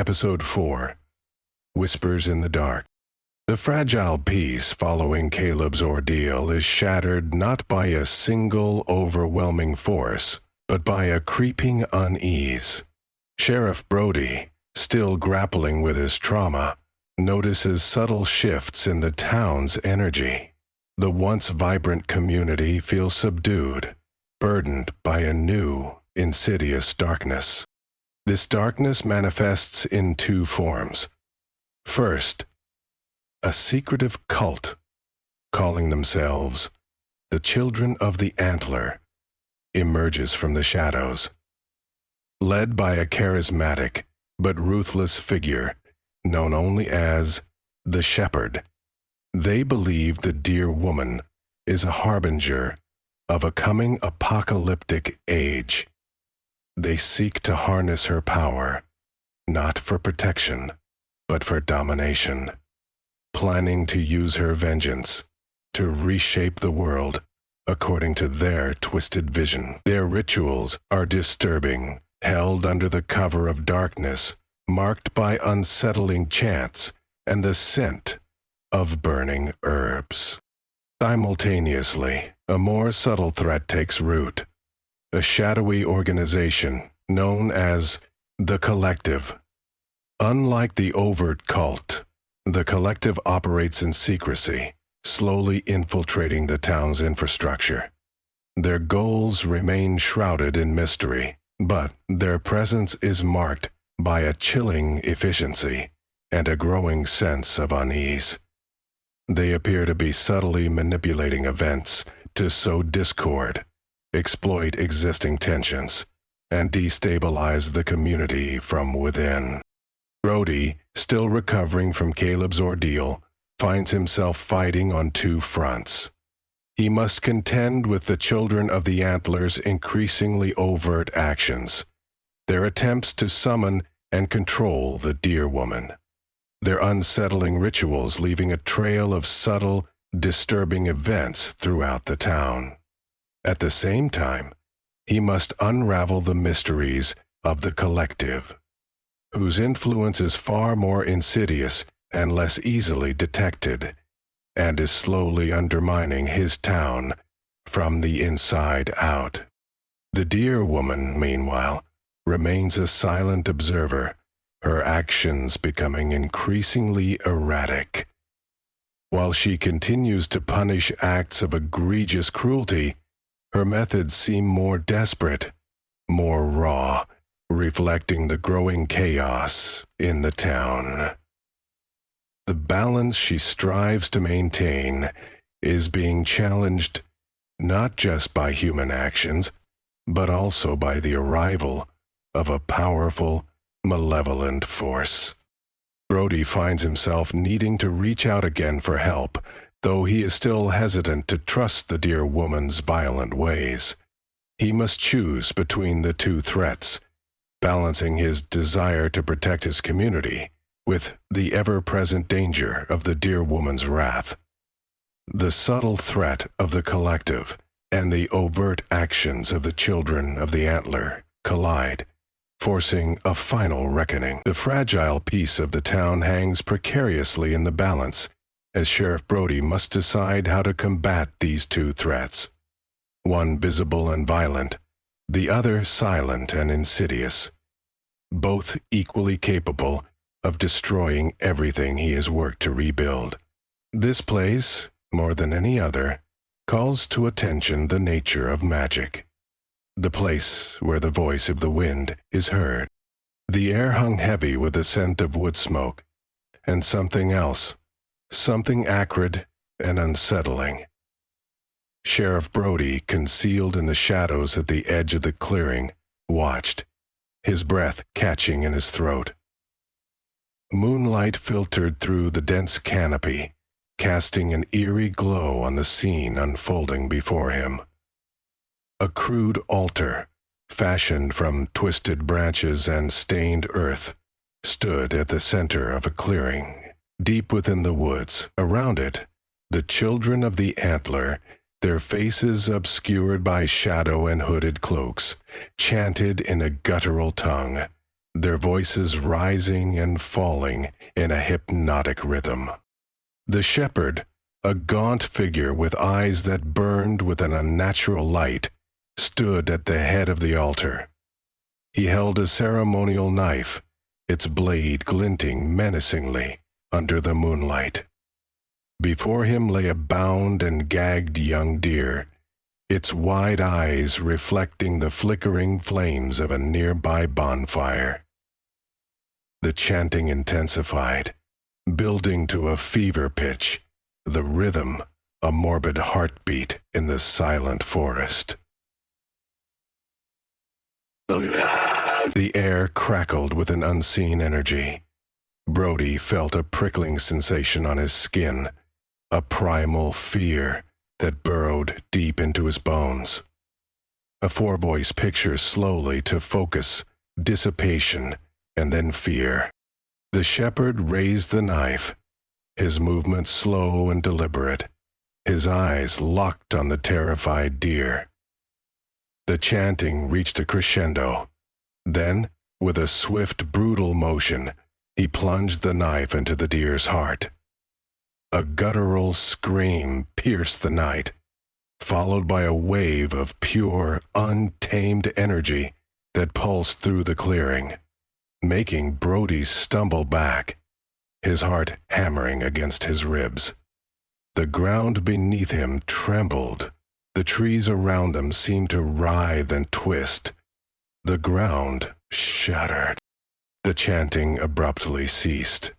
Episode 4, Whispers in the Dark. The fragile peace following Caleb's ordeal is shattered not by a single overwhelming force, but by a creeping unease. Sheriff Brody, still grappling with his trauma, notices subtle shifts in the town's energy. The once vibrant community feels subdued, burdened by a new, insidious darkness. This darkness manifests in two forms. First, a secretive cult, calling themselves the Children of the Antler, emerges from the shadows. Led by a charismatic but ruthless figure known only as the Shepherd, they believe the Dear Woman is a harbinger of a coming apocalyptic age. They seek to harness her power, not for protection, but for domination, planning to use her vengeance to reshape the world according to their twisted vision. Their rituals are disturbing, held under the cover of darkness, marked by unsettling chants and the scent of burning herbs. Simultaneously, a more subtle threat takes root. A shadowy organization known as the Collective. Unlike the overt cult, the Collective operates in secrecy, slowly infiltrating the town's infrastructure. Their goals remain shrouded in mystery, but their presence is marked by a chilling efficiency and a growing sense of unease. They appear to be subtly manipulating events to sow discord, exploit existing tensions, and destabilize the community from within. Brody, still recovering from Caleb's ordeal, finds himself fighting on two fronts. He must contend with the Children of the Antler's increasingly overt actions, their attempts to summon and control the Dear Woman, their unsettling rituals leaving a trail of subtle, disturbing events throughout the town. At the same time, he must unravel the mysteries of the Collective, whose influence is far more insidious and less easily detected, and is slowly undermining his town from the inside out. The Dear Woman, meanwhile, remains a silent observer, her actions becoming increasingly erratic. While she continues to punish acts of egregious cruelty, her methods seem more desperate, more raw, reflecting the growing chaos in the town. The balance she strives to maintain is being challenged not just by human actions, but also by the arrival of a powerful, malevolent force. Brody finds himself needing to reach out again for help, though he is still hesitant to trust the Dear Woman's violent ways. He must choose between the two threats, balancing his desire to protect his community with the ever-present danger of the Dear Woman's wrath. The subtle threat of the Collective and the overt actions of the Children of the Antler collide, forcing a final reckoning. The fragile peace of the town hangs precariously in the balance, as Sheriff Brody must decide how to combat these two threats. One visible and violent, the other silent and insidious. Both equally capable of destroying everything he has worked to rebuild. This place, more than any other, calls to attention the nature of magic. The place where the voice of the wind is heard. The air hung heavy with the scent of wood smoke, and something else, something acrid and unsettling. Sheriff Brody, concealed in the shadows at the edge of the clearing, watched, his breath catching in his throat. Moonlight filtered through the dense canopy, casting an eerie glow on the scene unfolding before him. A crude altar, fashioned from twisted branches and stained earth, stood at the center of a clearing, deep within the woods. Around it, the Children of the Antler, their faces obscured by shadow and hooded cloaks, chanted in a guttural tongue, their voices rising and falling in a hypnotic rhythm. The shepherd, a gaunt figure with eyes that burned with an unnatural light, stood at the head of the altar. He held a ceremonial knife, its blade glinting menacingly under the moonlight. Before him lay a bound and gagged young deer, its wide eyes reflecting the flickering flames of a nearby bonfire. The chanting intensified, building to a fever pitch, the rhythm a morbid heartbeat in the silent forest. The air crackled with an unseen energy. Brody felt a prickling sensation on his skin, a primal fear that burrowed deep into his bones. A four-voice picture slowly to focus, dissipation, and then fear. The shepherd raised the knife, his movements slow and deliberate, his eyes locked on the terrified deer. The chanting reached a crescendo. Then, with a swift, brutal motion, he plunged the knife into the deer's heart. A guttural scream pierced the night, followed by a wave of pure, untamed energy that pulsed through the clearing, making Brody stumble back, his heart hammering against his ribs. The ground beneath him trembled. The trees around them seemed to writhe and twist. The ground shuddered. The chanting abruptly ceased.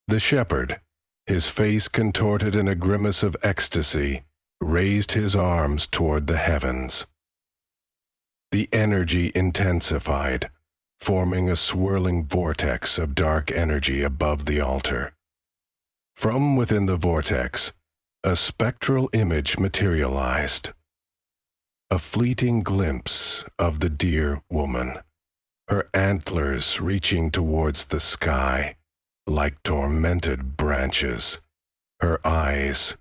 The shepherd, his face contorted in a grimace of ecstasy, raised his arms toward the heavens. The energy intensified, forming a swirling vortex of dark energy above the altar. From within the vortex, a spectral image materialized. A fleeting glimpse of the dear woman, her antlers reaching towards the sky like tormented branches, her eyes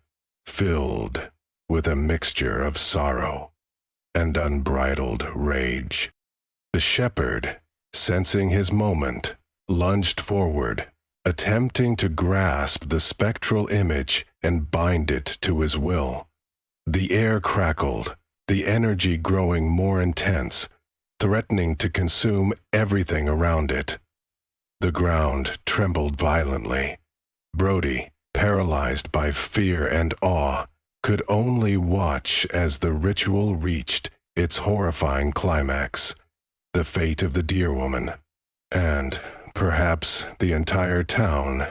filled with a mixture of sorrow and unbridled rage. The shepherd, sensing his moment, lunged forward, attempting to grasp the spectral image and bind it to his will. The air crackled, the energy growing more intense, threatening to consume everything around it. The ground trembled violently. Brody, paralyzed by fear and awe, could only watch as the ritual reached its horrifying climax, the fate of the deer woman, and perhaps the entire town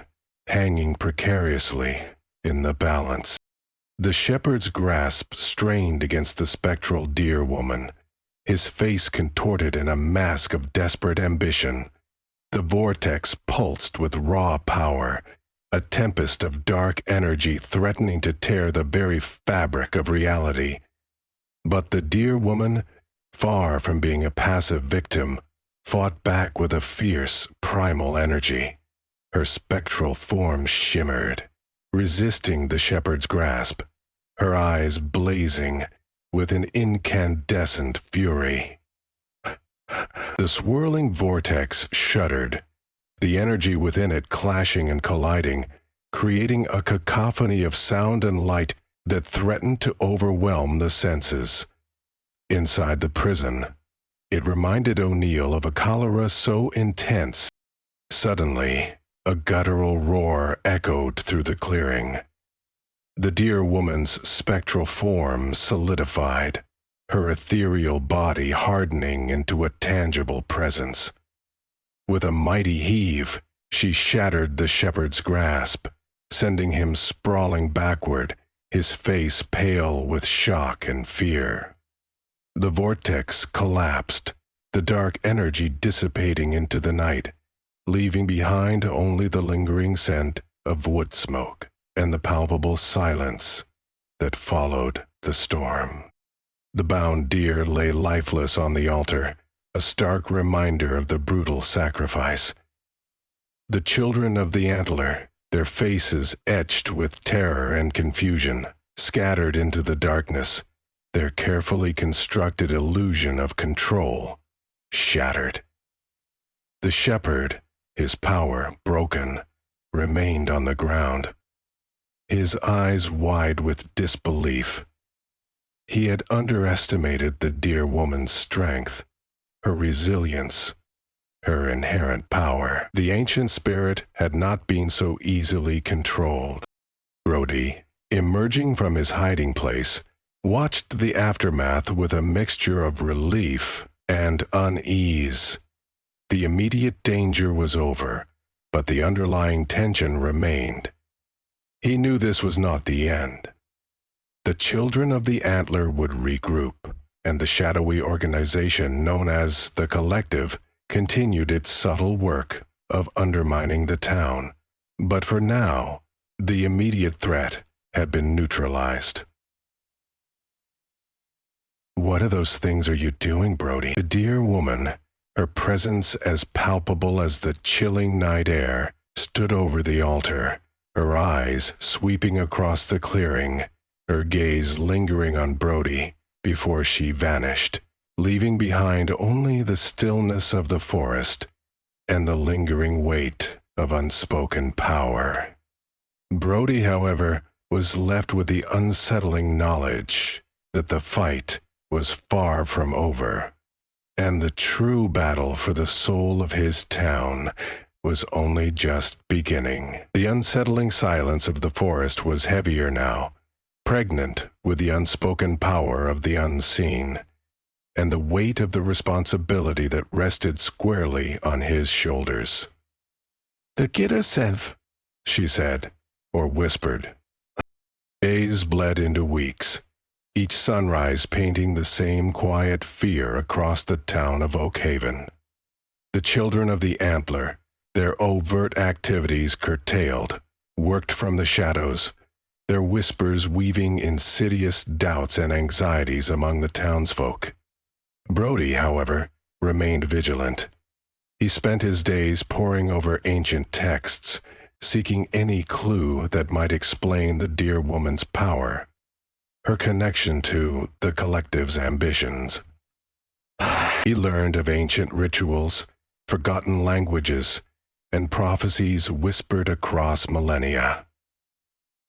hanging precariously in the balance. The shepherd's grasp strained against the spectral deer woman, his face contorted in a mask of desperate ambition. The vortex pulsed with raw power, a tempest of dark energy threatening to tear the very fabric of reality. But the deer woman, far from being a passive victim, fought back with a fierce, primal energy. Her spectral form shimmered, resisting the shepherd's grasp, her eyes blazing with an incandescent fury. The swirling vortex shuddered, the energy within it clashing and colliding, creating a cacophony of sound and light that threatened to overwhelm the senses. Inside the prison, it reminded O'Neill of a cholera so intense. Suddenly, a guttural roar echoed through the clearing. The dear woman's spectral form solidified, her ethereal body hardening into a tangible presence. With a mighty heave, she shattered the shepherd's grasp, sending him sprawling backward, his face pale with shock and fear. The vortex collapsed, the dark energy dissipating into the night, leaving behind only the lingering scent of wood smoke and the palpable silence that followed the storm. The bound deer lay lifeless on the altar, a stark reminder of the brutal sacrifice. The children of the antler, their faces etched with terror and confusion, scattered into the darkness, their carefully constructed illusion of control shattered. The shepherd, his power broken, remained on the ground, his eyes wide with disbelief. He had underestimated the dear woman's strength, her resilience, her inherent power. The ancient spirit had not been so easily controlled. Brody, emerging from his hiding place, watched the aftermath with a mixture of relief and unease. The immediate danger was over, but the underlying tension remained. He knew this was not the end. The children of the antler would regroup, and the shadowy organization known as the Collective continued its subtle work of undermining the town. But for now, the immediate threat had been neutralized. "What are those things are you doing, Brody?" The dear woman, her presence as palpable as the chilling night air, stood over the altar, her eyes sweeping across the clearing, her gaze lingering on Brody before she vanished, leaving behind only the stillness of the forest and the lingering weight of unspoken power. Brody, however, was left with the unsettling knowledge that the fight was far from over, and the true battle for the soul of his town was only just beginning. The unsettling silence of the forest was heavier now, pregnant with the unspoken power of the unseen, and the weight of the responsibility that rested squarely on his shoulders. "The get herself," she said, or whispered. Days bled into weeks, each sunrise painting the same quiet fear across the town of Oakhaven. The children of the antler, their overt activities curtailed, worked from the shadows, their whispers weaving insidious doubts and anxieties among the townsfolk. Brody, however, remained vigilant. He spent his days poring over ancient texts, seeking any clue that might explain the dear woman's power, her connection to the Collective's ambitions. He learned of ancient rituals, forgotten languages, and prophecies whispered across millennia.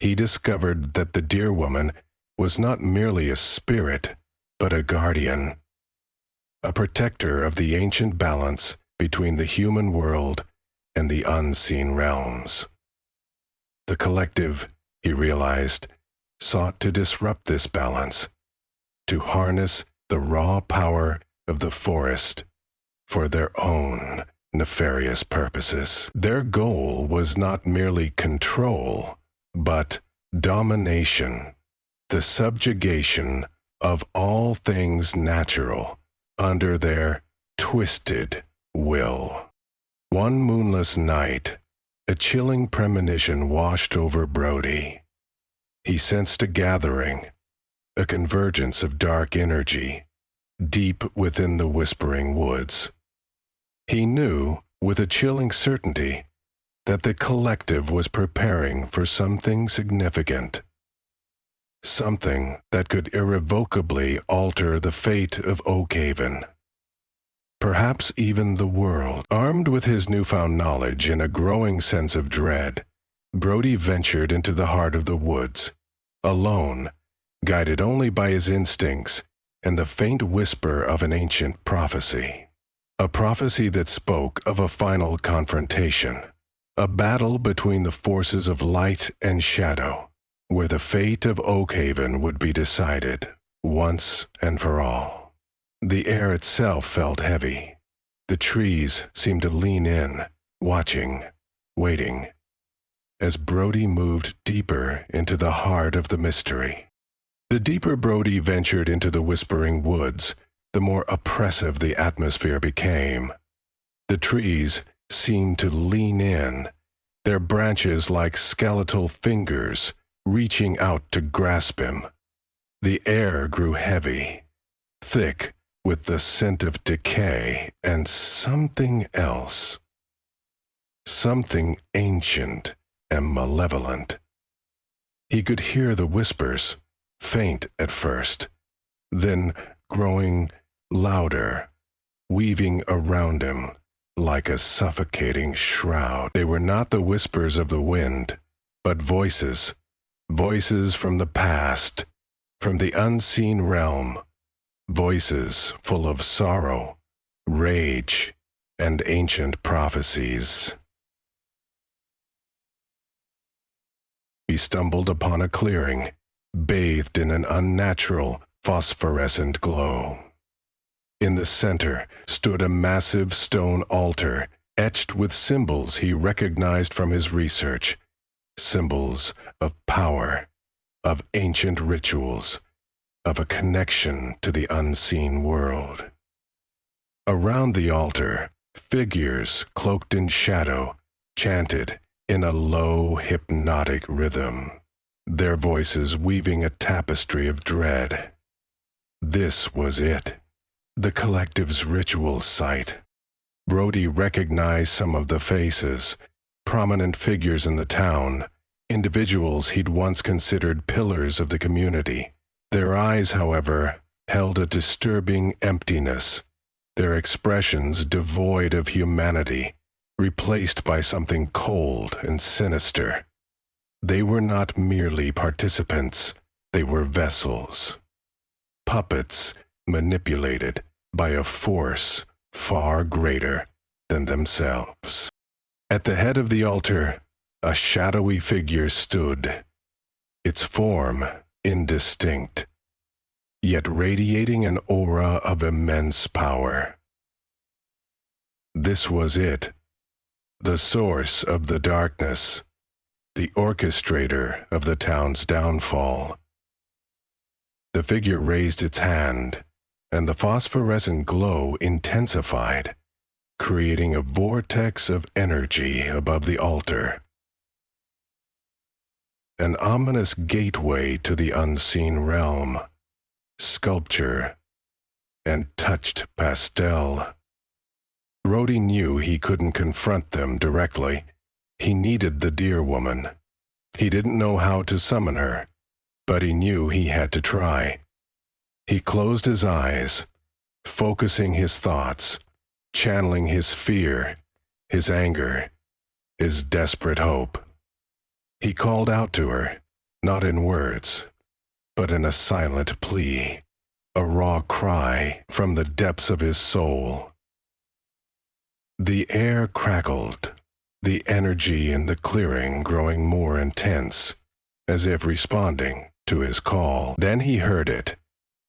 He discovered that the dear woman was not merely a spirit, but a guardian, a protector of the ancient balance between the human world and the unseen realms. The Collective, he realized, sought to disrupt this balance, to harness the raw power of the forest for their own nefarious purposes. Their goal was not merely control, but domination, the subjugation of all things natural under their twisted will. One moonless night, a chilling premonition washed over Brody. He sensed a gathering, a convergence of dark energy, deep within the whispering woods. He knew, with a chilling certainty, that the Collective was preparing for something significant, something that could irrevocably alter the fate of Oakhaven, perhaps even the world. Armed with his newfound knowledge and a growing sense of dread, Brody ventured into the heart of the woods, alone, guided only by his instincts and the faint whisper of an ancient prophecy. A prophecy that spoke of a final confrontation, a battle between the forces of light and shadow, where the fate of Oakhaven would be decided once and for all. The air itself felt heavy. The trees seemed to lean in, watching, waiting, as Brody moved deeper into the heart of the mystery. The deeper Brody ventured into the whispering woods, the more oppressive the atmosphere became. The trees seemed to lean in, their branches like skeletal fingers reaching out to grasp him. The air grew heavy, thick with the scent of decay and something else, something ancient and malevolent. He could hear the whispers, faint at first, then growing louder, weaving around him, like a suffocating shroud. They were not the whispers of the wind, but voices, voices from the past, from the unseen realm, voices full of sorrow, rage, and ancient prophecies. He stumbled upon a clearing, bathed in an unnatural, phosphorescent glow. In the center stood a massive stone altar, etched with symbols he recognized from his research, symbols of power, of ancient rituals, of a connection to the unseen world. Around the altar, figures cloaked in shadow chanted in a low, hypnotic rhythm, their voices weaving a tapestry of dread. This was it, the collective's ritual site. Brody recognized some of the faces, prominent figures in the town, individuals he'd once considered pillars of the community. Their eyes, however, held a disturbing emptiness, their expressions devoid of humanity, replaced by something cold and sinister. They were not merely participants, they were vessels. Puppets manipulated by a force far greater than themselves. At the head of the altar, a shadowy figure stood, its form indistinct, yet radiating an aura of immense power. This was it, the source of the darkness, the orchestrator of the town's downfall. The figure raised its hand, and the phosphorescent glow intensified, creating a vortex of energy above the altar. An ominous gateway to the unseen realm, sculpture, and touched pastel. Brody knew he couldn't confront them directly. He needed the dear woman. He didn't know how to summon her, but he knew he had to try. He closed his eyes, focusing his thoughts, channeling his fear, his anger, his desperate hope. He called out to her, not in words, but in a silent plea, a raw cry from the depths of his soul. The air crackled, the energy in the clearing growing more intense, as if responding to his call. Then he heard it,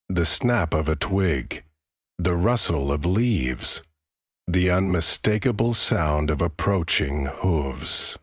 the snap of a twig, the rustle of leaves, the unmistakable sound of approaching hooves.